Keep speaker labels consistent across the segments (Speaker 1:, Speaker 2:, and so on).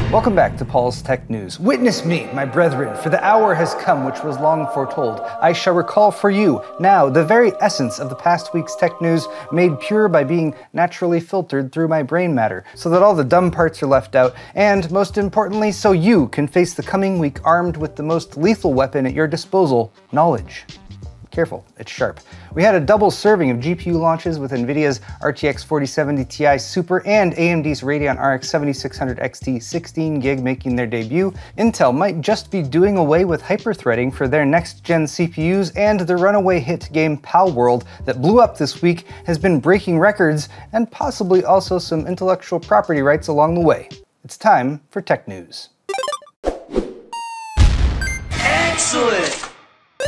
Speaker 1: Welcome back to Paul's Tech News. Witness me, my brethren, for the hour has come which was long foretold. I shall recall for you now the very essence of the past week's tech news, made pure by being naturally filtered through my brain matter, so that all the dumb parts are left out, and most importantly, so you can face the coming week armed with the most lethal weapon at your disposal, knowledge. Careful, it's sharp. We had a double serving of GPU launches with NVIDIA's RTX 4070 Ti Super and AMD's Radeon RX 7600 XT 16GB making their debut. Intel might just be doing away with hyperthreading for their next-gen CPUs, and the runaway hit game Palworld that blew up this week has been breaking records, and possibly also some intellectual property rights along the way. It's time for Tech News.
Speaker 2: Excellent!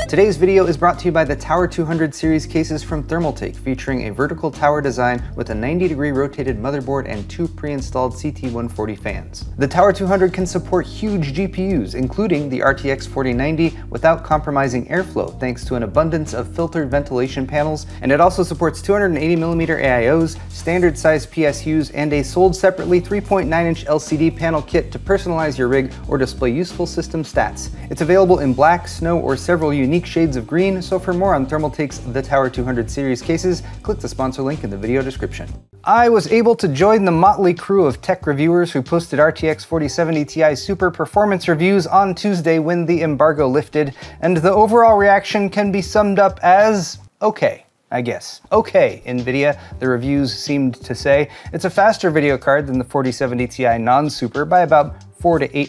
Speaker 1: Today's video is brought to you by the Tower 200 series cases from Thermaltake, featuring a vertical tower design with a 90-degree rotated motherboard and two pre-installed CT140 fans. The Tower 200 can support huge GPUs, including the RTX 4090, without compromising airflow thanks to an abundance of filtered ventilation panels, and it also supports 280mm AIOs, standard-size PSUs, and a sold separately 3.9-inch LCD panel kit to personalize your rig or display useful system stats. It's available in black, snow, or several unique shades of green, so for more on Thermaltake's The Tower 200 series cases, click the sponsor link in the video description. I was able to join the motley crew of tech reviewers who posted RTX 4070 Ti Super performance reviews on Tuesday when the embargo lifted, and the overall reaction can be summed up as okay. I guess. Okay, NVIDIA, the reviews seemed to say. It's a faster video card than the 4070 Ti non-Super by about 4 to 8%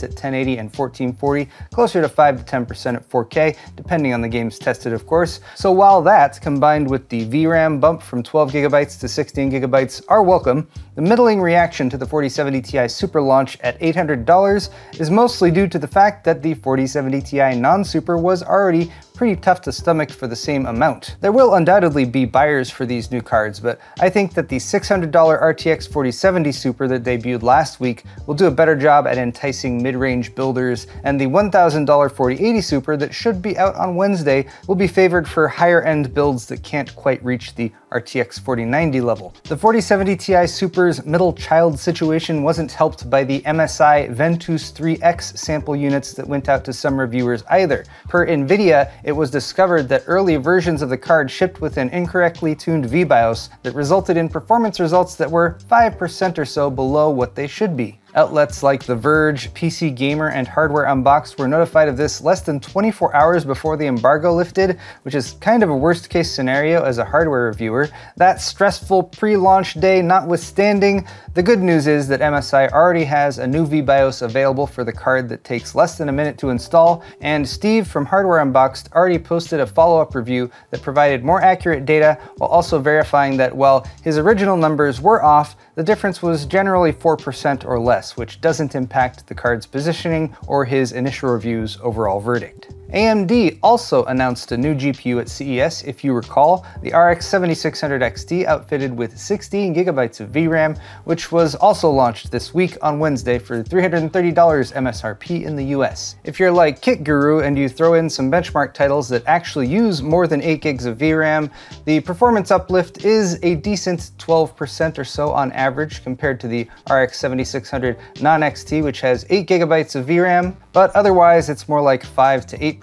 Speaker 1: at 1080 and 1440, closer to 5 to 10% at 4K, depending on the games tested, of course. So while that, combined with the VRAM bump from 12GB to 16GB, are welcome, the middling reaction to the 4070 Ti Super launch at $800 is mostly due to the fact that the 4070 Ti non-Super was already pretty tough to stomach for the same amount. There will undoubtedly be buyers for these new cards, but I think that the $600 RTX 4070 Super that debuted last week will do a better job at enticing mid-range builders, and the $1,000 4080 Super that should be out on Wednesday will be favored for higher-end builds that can't quite reach the RTX 4090 level. The 4070 Ti Super's middle child situation wasn't helped by the MSI Ventus 3X sample units that went out to some reviewers either. Per NVIDIA, it was discovered that early versions of the card shipped with an incorrectly tuned VBIOS that resulted in performance results that were 5% or so below what they should be. Outlets like The Verge, PC Gamer, and Hardware Unboxed were notified of this less than 24 hours before the embargo lifted, which is kind of a worst-case scenario as a hardware reviewer. That stressful pre-launch day notwithstanding, the good news is that MSI already has a new VBIOS available for the card that takes less than a minute to install, and Steve from Hardware Unboxed already posted a follow-up review that provided more accurate data while also verifying that while his original numbers were off, the difference was generally 4% or less, which doesn't impact the card's positioning or his initial review's overall verdict. AMD also announced a new GPU at CES, if you recall, the RX 7600 XT outfitted with 16GB of VRAM, which was also launched this week on Wednesday for $330 MSRP in the US. If you're like Kit Guru and you throw in some benchmark titles that actually use more than 8GB of VRAM, the performance uplift is a decent 12% or so on average compared to the RX 7600 non-XT, which has 8GB of VRAM, but otherwise it's more like 5 to 8%,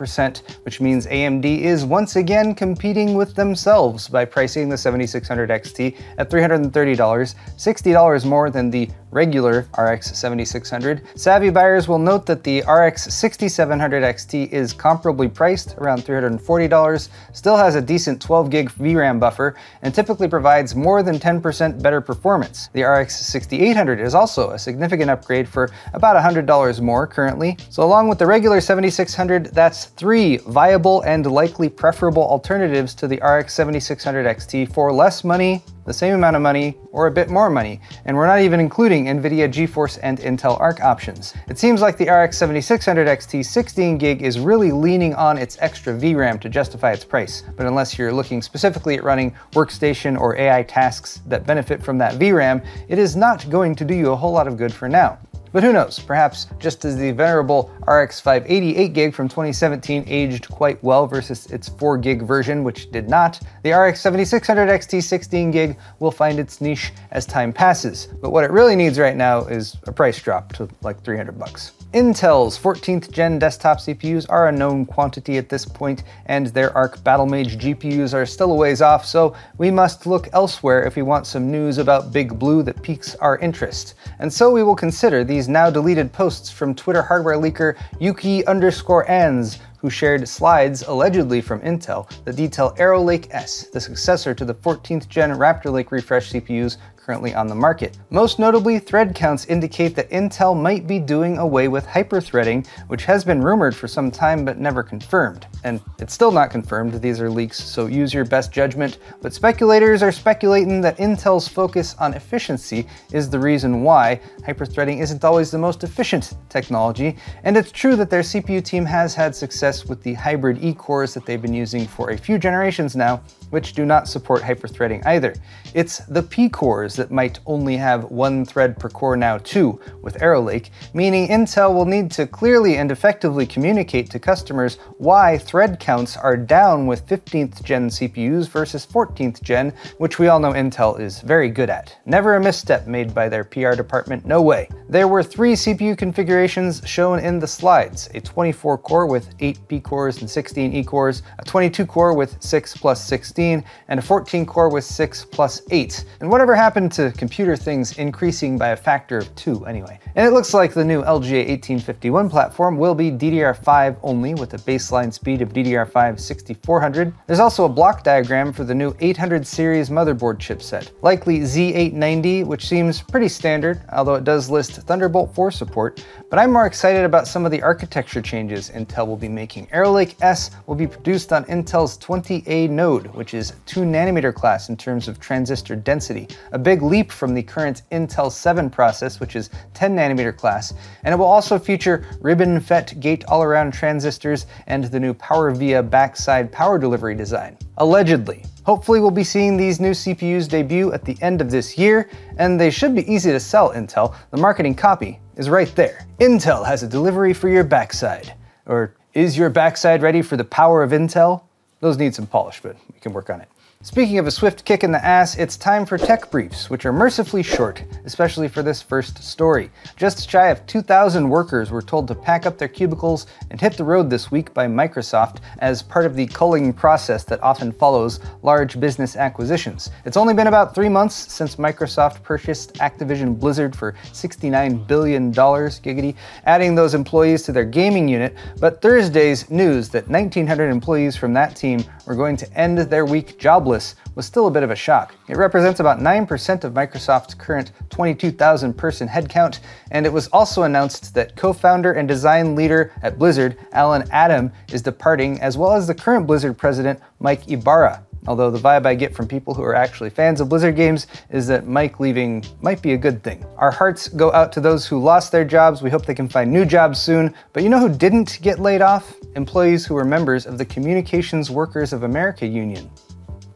Speaker 1: which means AMD is once again competing with themselves by pricing the 7600 XT at $330, $60 more than the regular RX 7600. Savvy buyers will note that the RX 6700 XT is comparably priced, around $340, still has a decent 12GB VRAM buffer, and typically provides more than 10% better performance. The RX 6800 is also a significant upgrade for about $100 more currently. So along with the regular 7600, that's 3 viable and likely preferable alternatives to the RX 7600 XT for less money, the same amount of money, or a bit more money, and we're not even including NVIDIA GeForce and Intel Arc options. It seems like the RX 7600 XT 16GB is really leaning on its extra VRAM to justify its price, but unless you're looking specifically at running workstation or AI tasks that benefit from that VRAM, it is not going to do you a whole lot of good for now. But who knows, perhaps just as the venerable RX 580 8GB from 2017 aged quite well versus its 4GB version, which did not, the RX 7600 XT 16GB will find its niche as time passes. But what it really needs right now is a price drop to like $300. Intel's 14th gen desktop CPUs are a known quantity at this point, and their Arc Battlemage GPUs are still a ways off, so we must look elsewhere if we want some news about Big Blue that piques our interest. And so we will consider these now deleted posts from Twitter hardware leaker Yuki_ans, who shared slides allegedly from Intel that detail Arrow Lake S, the successor to the 14th gen Raptor Lake refresh CPUs currently on the market. Most notably, thread counts indicate that Intel might be doing away with hyperthreading, which has been rumored for some time but never confirmed. And it's still not confirmed, these are leaks, so use your best judgment, but speculators are speculating that Intel's focus on efficiency is the reason why hyperthreading isn't always the most efficient technology, and it's true that their CPU team has had success with the hybrid E-cores that they've been using for a few generations now, which do not support hyperthreading either. It's the P-cores that might only have one thread per core now too, with Arrow Lake, meaning Intel will need to clearly and effectively communicate to customers why thread counts are down with 15th gen CPUs versus 14th gen, which we all know Intel is very good at. Never a misstep made by their PR department, no way. There were 3 CPU configurations shown in the slides: a 24 core with 8 P-cores and 16 E-cores, a 22 core with 6 plus 16, and a 14 core with 6 plus 8. And whatever happened to computer things increasing by a factor of 2 anyway. And it looks like the new LGA 1851 platform will be DDR5 only with a baseline speed of DDR5 6400. There's also a block diagram for the new 800 series motherboard chipset, likely Z890, which seems pretty standard, although it does list Thunderbolt 4 support. But I'm more excited about some of the architecture changes Intel will be making. Arrow Lake S will be produced on Intel's 20A node, which is 2nm class in terms of transistor density, a big leap from the current Intel 7 process, which is 10nm class, and it will also feature ribbon FET gate-all-around transistors and the new PowerVia backside power delivery design. Allegedly. Hopefully we'll be seeing these new CPUs debut at the end of this year, and they should be easy to sell, Intel. The marketing copy is right there. Intel has a delivery for your backside. Or is your backside ready for the power of Intel? Those need some polish, but we can work on it. Speaking of a swift kick in the ass, it's time for tech briefs, which are mercifully short, especially for this first story. Just shy of 2,000 workers were told to pack up their cubicles and hit the road this week by Microsoft as part of the culling process that often follows large business acquisitions. It's only been about 3 months since Microsoft purchased Activision Blizzard for $69 billion, giggity, adding those employees to their gaming unit, but Thursday's news that 1,900 employees from that team were going to end their week jobless was still a bit of a shock. It represents about 9% of Microsoft's current 22,000 person headcount, and it was also announced that co-founder and design leader at Blizzard, Alan Adam, is departing, as well as the current Blizzard president, Mike Ibarra. Although the vibe I get from people who are actually fans of Blizzard games is that Mike leaving might be a good thing. Our hearts go out to those who lost their jobs. We hope they can find new jobs soon. But you know who didn't get laid off? Employees who were members of the Communications Workers of America Union.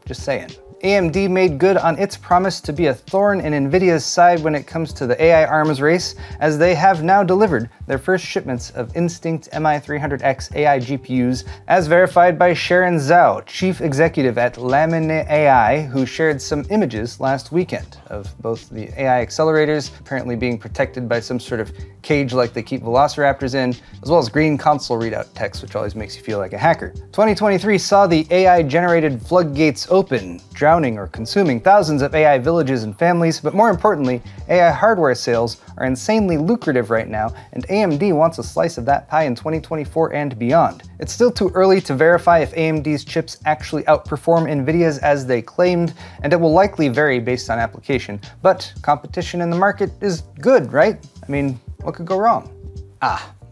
Speaker 1: Just saying. AMD made good on its promise to be a thorn in Nvidia's side when it comes to the AI arms race, as they have now delivered their first shipments of Instinct MI300X AI GPUs, as verified by Sharon Zhao, chief executive at Lamine AI, who shared some images last weekend of both the AI accelerators apparently being protected by some sort of cage like they keep velociraptors in, as well as green console readout text, which always makes you feel like a hacker. 2023 saw the AI-generated floodgates open, drowning or consuming thousands of AI villages and families, but more importantly, AI hardware sales are insanely lucrative right now, and AMD wants a slice of that pie in 2024 and beyond. It's still too early to verify if AMD's chips actually outperform Nvidia's as they claimed, and it will likely vary based on application, but competition in the market is good, right? I mean, what could go wrong?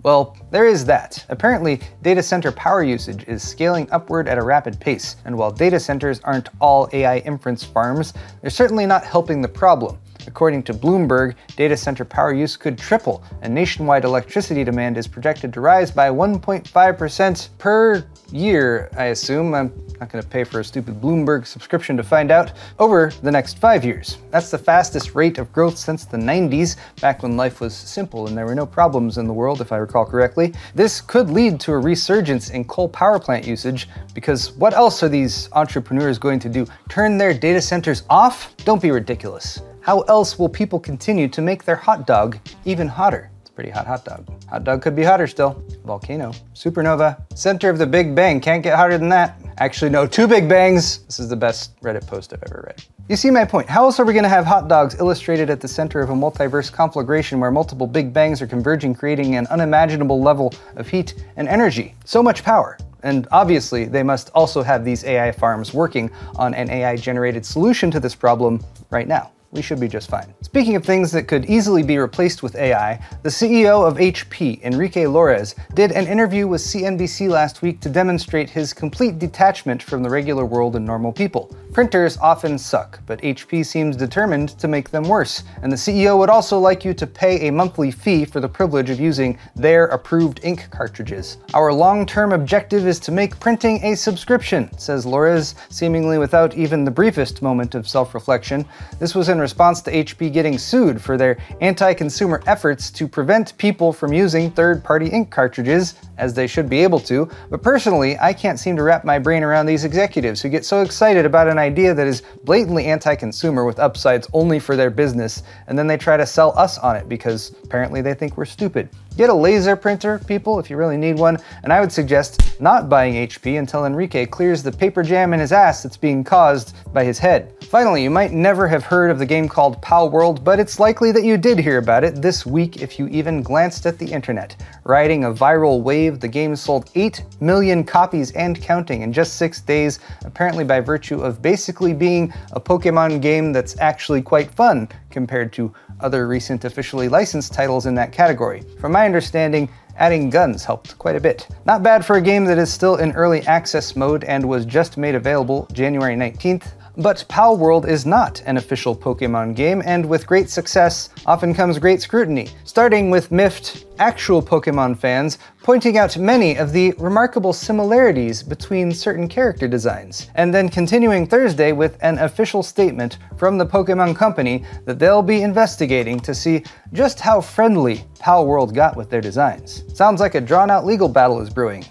Speaker 1: Well, there is that. Apparently, data center power usage is scaling upward at a rapid pace, and while data centers aren't all AI inference farms, they're certainly not helping the problem. According to Bloomberg, data center power use could triple, and nationwide electricity demand is projected to rise by 1.5% per year, I assume. I'm not going to pay for a stupid Bloomberg subscription to find out, over the next 5 years. That's the fastest rate of growth since the 90s, back when life was simple and there were no problems in the world, if I recall correctly. This could lead to a resurgence in coal power plant usage, because what else are these entrepreneurs going to do? Turn their data centers off? Don't be ridiculous. How else will people continue to make their hot dog even hotter? Pretty hot hot dog. Hot dog could be hotter still. Volcano. Supernova. Center of the Big Bang. Can't get hotter than that. Actually, no, 2 Big Bangs. This is the best Reddit post I've ever read. You see my point. How else are we going to have hot dogs illustrated at the center of a multiverse conflagration where multiple Big Bangs are converging, creating an unimaginable level of heat and energy? So much power. And obviously, they must also have these AI farms working on an AI-generated solution to this problem right now. We should be just fine. Speaking of things that could easily be replaced with AI, the CEO of HP, Enrique Lores, did an interview with CNBC last week to demonstrate his complete detachment from the regular world and normal people. Printers often suck, but HP seems determined to make them worse, and the CEO would also like you to pay a monthly fee for the privilege of using their approved ink cartridges. Our long-term objective is to make printing a subscription, says Lores, seemingly without even the briefest moment of self-reflection. This was in response to HP getting sued for their anti-consumer efforts to prevent people from using third-party ink cartridges, as they should be able to, but personally, I can't seem to wrap my brain around these executives who get so excited about an idea that is blatantly anti-consumer with upsides only for their business, and then they try to sell us on it because apparently they think we're stupid. Get a laser printer, people, if you really need one, and I would suggest not buying HP until Enrique clears the paper jam in his ass that's being caused by his head. Finally, you might never have heard of the game called Palworld, but it's likely that you did hear about it this week if you even glanced at the internet. Riding a viral wave, the game sold 8 million copies and counting in just 6 days, apparently by virtue of basically being a Pokemon game that's actually quite fun compared to other recent officially licensed titles in that category. From my understanding, adding guns helped quite a bit. Not bad for a game that is still in early access mode and was just made available January 19th. But Palworld is not an official Pokemon game, and with great success often comes great scrutiny, starting with miffed, actual Pokemon fans pointing out many of the remarkable similarities between certain character designs, and then continuing Thursday with an official statement from the Pokemon Company that they'll be investigating to see just how friendly Palworld got with their designs. Sounds like a drawn-out legal battle is brewing.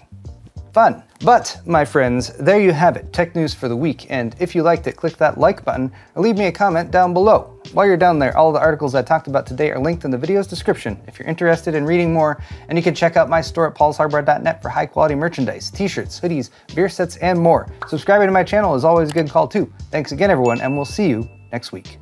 Speaker 1: Fun. But, my friends, there you have it, tech news for the week, and if you liked it, click that like button or leave me a comment down below. While you're down there, all the articles I talked about today are linked in the video's description if you're interested in reading more, and you can check out my store at paulshardware.net for high-quality merchandise, t-shirts, hoodies, beer sets, and more. Subscribing to my channel is always a good call too. Thanks again, everyone, and we'll see you next week.